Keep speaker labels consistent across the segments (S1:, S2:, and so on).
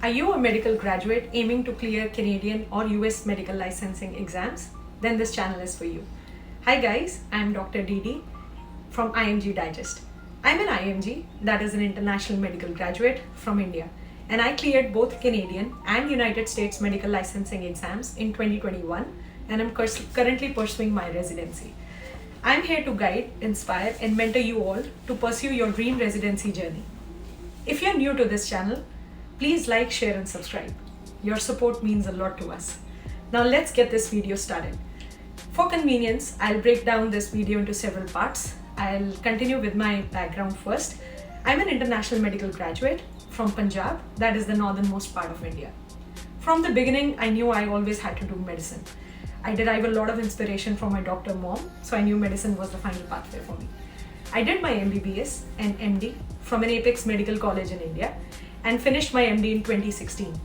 S1: Are you a medical graduate aiming to clear Canadian or US medical licensing exams? Then this channel is for you. Hi guys, I'm Dr. Didi from IMG Digest. I'm an IMG, that is an international medical graduate from India, and I cleared both Canadian and United States medical licensing exams in 2021, and I'm currently pursuing my residency. I'm here to guide, inspire, and mentor you all to pursue your dream residency journey. If you're new to this channel, please like, share, and subscribe. Your support means a lot to us. Now let's get this video started. For convenience, I'll break down this video into several parts. I'll continue with my background first. I'm an international medical graduate from Punjab, that is the northernmost part of India. From the beginning, I knew I always had to do medicine. I derive a lot of inspiration from my doctor mom, so I knew medicine was the final pathway for me. I did my MBBS and MD from an Apex Medical College in India and finished my MD in 2016.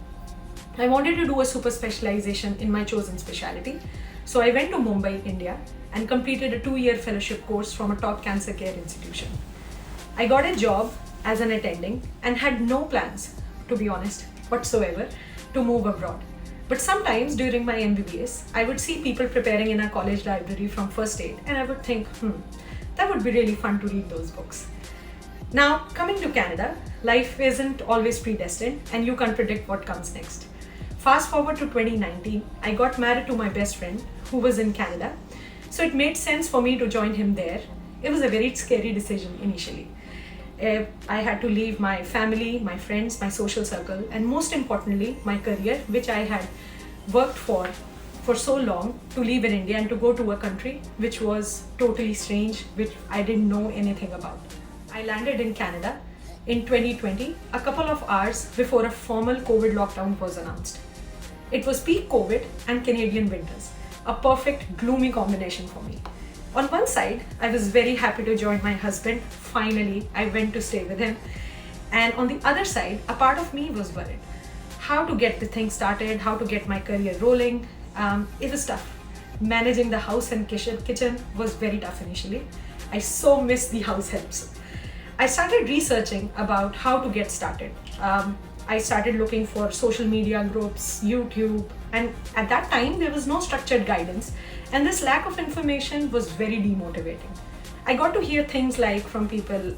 S1: I wanted to do a super specialization in my chosen specialty, so I went to Mumbai, India and completed a 2-year fellowship course from a top cancer care institution. I got a job as an attending and had no plans, to be honest, whatsoever, to move abroad. But sometimes during my MBBS, I would see people preparing in our college library from first aid and I would think, that would be really fun to read those books. Now, coming to Canada, life isn't always predestined and you can't predict what comes next. Fast forward to 2019, I got married to my best friend who was in Canada, so it made sense for me to join him there. It was a very scary decision initially. I had to leave my family, my friends, my social circle, and most importantly, my career, which I had worked for so long, to leave in India and to go to a country which was totally strange, which I didn't know anything about. I landed in Canada in 2020, a couple of hours before a formal COVID lockdown was announced. It was peak COVID and Canadian winters, a perfect gloomy combination for me. On one side, I was very happy to join my husband. Finally, I went to stay with him. And on the other side, a part of me was worried. How to get the thing started, how to get my career rolling. It was tough. Managing the house and kitchen was very tough initially. I so missed the house helps. I started researching about how to get started. I started looking for social media groups, YouTube, and at that time there was no structured guidance, and this lack of information was very demotivating. I got to hear things like from people,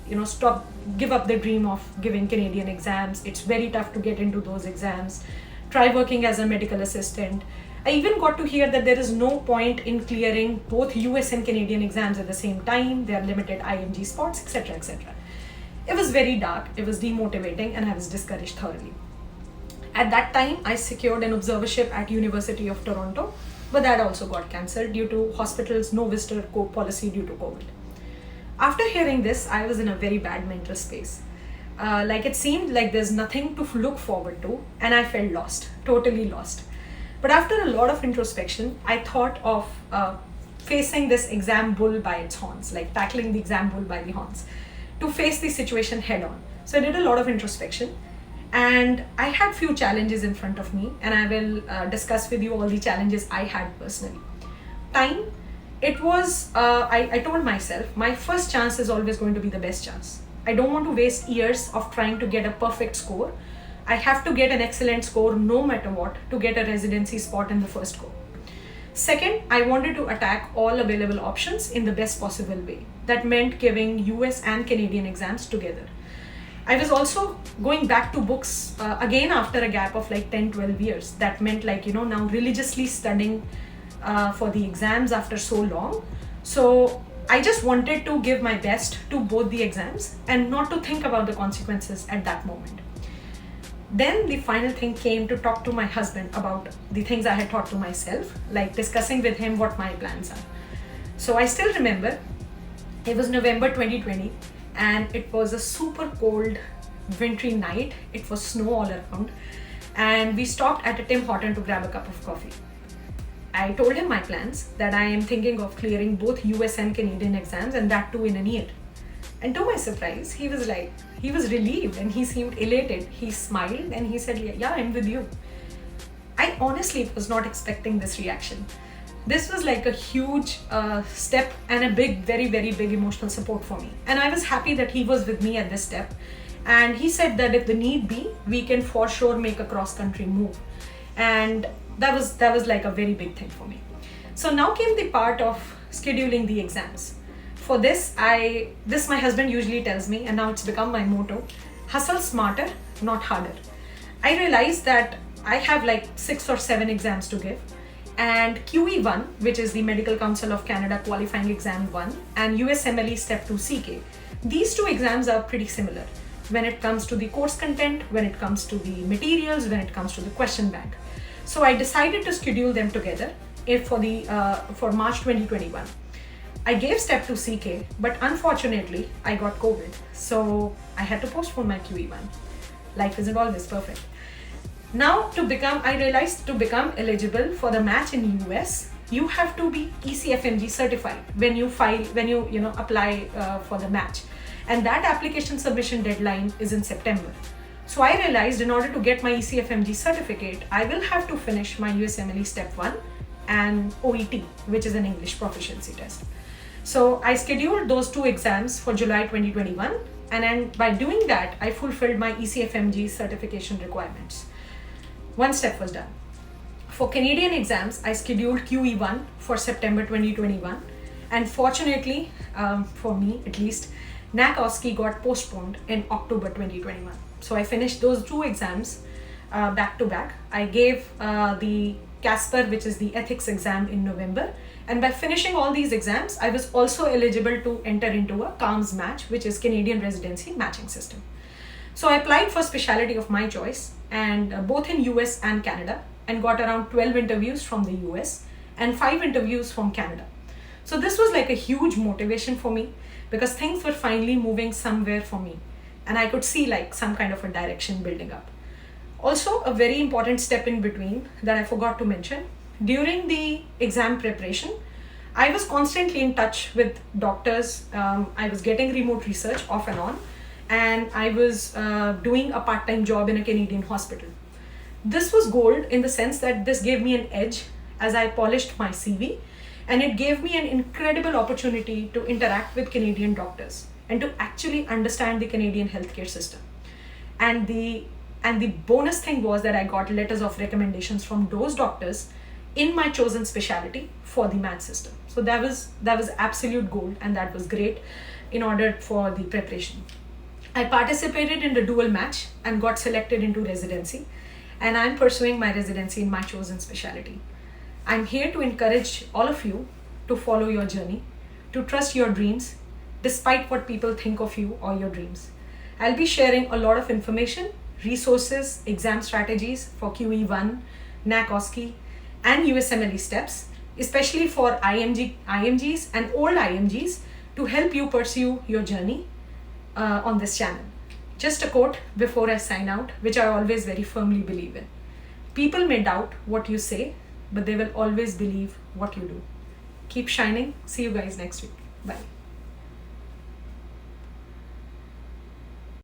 S1: give up the dream of giving Canadian exams. It's very tough to get into those exams. Try working as a medical assistant. I even got to hear that there is no point in clearing both US and Canadian exams at the same time. There are limited IMG spots, etc., etc. It was very dark, it was demotivating, and I was discouraged thoroughly. At that time, I secured an observership at University of Toronto, but that also got cancelled due to hospitals' no visitor policy due to COVID. After hearing this, I was in a very bad mental space. It seemed like there's nothing to look forward to, and I felt lost, totally lost. But after a lot of introspection, I thought of facing this exam bull by its horns, like tackling the exam bull by the horns, to face the situation head on. So I did a lot of introspection and I had few challenges in front of me, and I will discuss with you all the challenges I had personally. Time, it was, I told myself, my first chance is always going to be the best chance. I don't want to waste years of trying to get a perfect score. I have to get an excellent score no matter what to get a residency spot in the first go. Second, I wanted to attack all available options in the best possible way. That meant giving US and Canadian exams together. I was also going back to books again after a gap of like 10-12 years. That meant now religiously studying for the exams after so long. So I just wanted to give my best to both the exams and not to think about the consequences at that moment. Then the final thing came to talk to my husband about the things I had taught to myself, like discussing with him what my plans are. So I still remember, it was November 2020 and it was a super cold wintry night. It was snow all around and we stopped at a Tim Horton to grab a cup of coffee. I told him my plans, that I am thinking of clearing both US and Canadian exams, and that too in a year. And to my surprise, he was relieved and he seemed elated. He smiled and he said, yeah, I'm with you. I honestly was not expecting this reaction. This was like a huge step and a big, very, very big emotional support for me. And I was happy that he was with me at this step. And he said that if the need be, we can for sure make a cross-country move. And that was like a very big thing for me. So now came the part of scheduling the exams. For this, my husband usually tells me, and now it's become my motto: hustle smarter, not harder. I realized that I have like 6 or 7 exams to give, and QE1, which is the Medical Council of Canada qualifying exam 1, and USMLE step 2 CK, these 2 exams are pretty similar when it comes to the course content, when it comes to the materials, when it comes to the question bank. So I decided to schedule them together for March 2021. I gave step 2 CK, but unfortunately I got COVID, so I had to postpone my QE1. Life isn't always perfect. Now I realized to become eligible for the match in US, you have to be ECFMG certified when you apply for the match. And that application submission deadline is in September. So I realized in order to get my ECFMG certificate, I will have to finish my USMLE step 1 and OET, which is an English proficiency test. So I scheduled those 2 exams for July 2021, and then by doing that, I fulfilled my ECFMG certification requirements. One step was done. For Canadian exams, I scheduled QE1 for September 2021, and fortunately, for me at least, NAC OSCE got postponed in October 2021. So I finished those 2 exams back to back. I gave the CASPER, which is the ethics exam, in November. And by finishing all these exams, I was also eligible to enter into a CARMS match, which is Canadian Residency Matching System. So I applied for specialty of my choice, and both in US and Canada, and got around 12 interviews from the US and 5 interviews from Canada. So this was like a huge motivation for me, because things were finally moving somewhere for me, and I could see like some kind of a direction building up. Also, a very important step in between that I forgot to mention, during the exam preparation, I was constantly in touch with doctors. I was getting remote research off and on, and I was doing a part-time job in a Canadian hospital. This was gold in the sense that this gave me an edge as I polished my CV, and it gave me an incredible opportunity to interact with Canadian doctors and to actually understand the Canadian healthcare system. And the bonus thing was that I got letters of recommendations from those doctors in my chosen specialty for the math system. So that was absolute gold, and that was great in order for the preparation. I participated in the dual match and got selected into residency, and I'm pursuing my residency in my chosen specialty. I'm here to encourage all of you to follow your journey, to trust your dreams, despite what people think of you or your dreams. I'll be sharing a lot of information, resources, exam strategies for QE1, NAC OSCE, and USMLE steps, especially for IMGs and old IMGs, to help you pursue your journey on this channel. Just a quote before I sign out, which I always very firmly believe in. People may doubt what you say, but they will always believe what you do. Keep shining. See you guys next week. Bye.